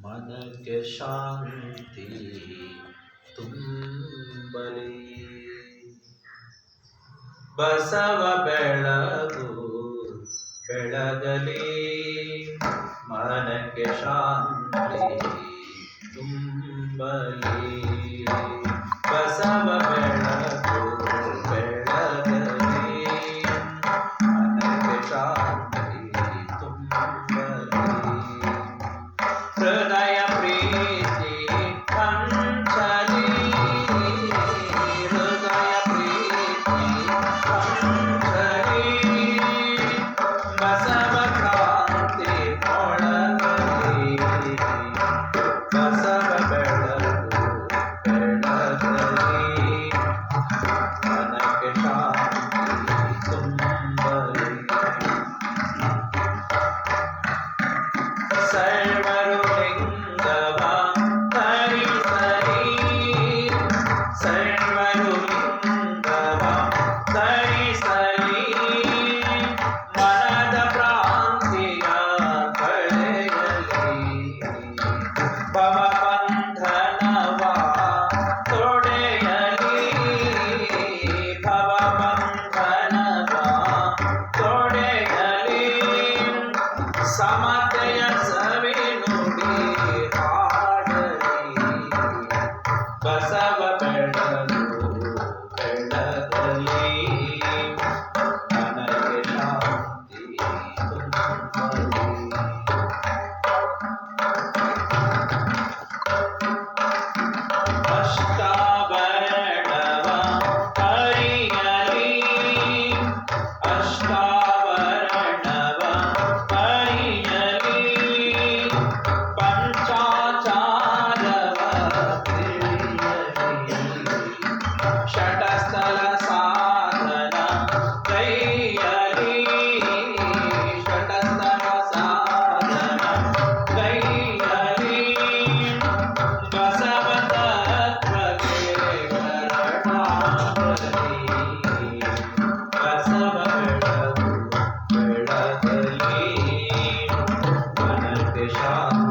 ಮನಕ್ಕೆ ಶಾಂತಿ ತುಂಬಲಿ. ಬಸವ ಬೆಳಗು ಬೆಳಗಲಿ, ಮನಕ್ಕೆ ಶಾಂತಿ ತುಂಬಲಿ. ಬಸವ ಬೆಳಗು ಬೆಳಗಲಿ, ಮನಕ್ಕೆ ಶಾಂತಿ ತುಂಬಲಿ. ಹೃದಯ ಪ್ರೀತಿ ಪಂಚಲಿ, ಹೃದಯ ಪ್ರೀತಿ ಪಂಚಲಿ. ಬಸವ ಕ್ರಾಂತಿ ಮೊಳಗಲಿ, ಬಸವ ಬೆಳಗು ಬೆಳಗಲಿ, ಮನಕ್ಕೆ ಶಾಂತಿ ತುಂಬಲಿ. ಸರ್ವರು ಲಿಂಗವ ಧರಿಸಲಿ, ಸರ್ವರು ಲಿಂಗವ ಧರಿಸಲಿ. ಮನದ ಭ್ರಾಂತಿಯ ಕಳೆಯಲಿ, ಭವಬಂಧನವ ತೊಡೆಯಲಿ, ಭವಬಂಧನವ ತೊಡೆಯಲಿ. ಸಮತೆಯ ಸವಿನುಡಿ ಹಾಡಲಿ, ಬಸವ ಬೆಳಗು ಬೆಳಗಲಿ, ಮನಕ್ಕೆ ಶಾಂತಿ ತುಂಬಲಿ. ಅಷ್ಟಾವರಣವ ಹರಿಯಲಿ, ಅಷ್ಟಾವರಣವ ಹರಿಯಲಿ. ಪಂಚಾಚಾರವ ತಿಳಿಯಲಿ, ಷಟಸ್ಥಲ ಸಾಧನ ಕೈಯಲಿ, ಷಟಸ್ಥಲ ಸಾಧನ ಕೈಯಲಿ. ಬಸವ ತತ್ವಕ್ಕೆ ಶರಣಾಗಲಿ, ಬಸವ ಬೆಳಗು ಬೆಳಗಲಿ, ಮನಕ್ಕೆ ಶಾಂತಿ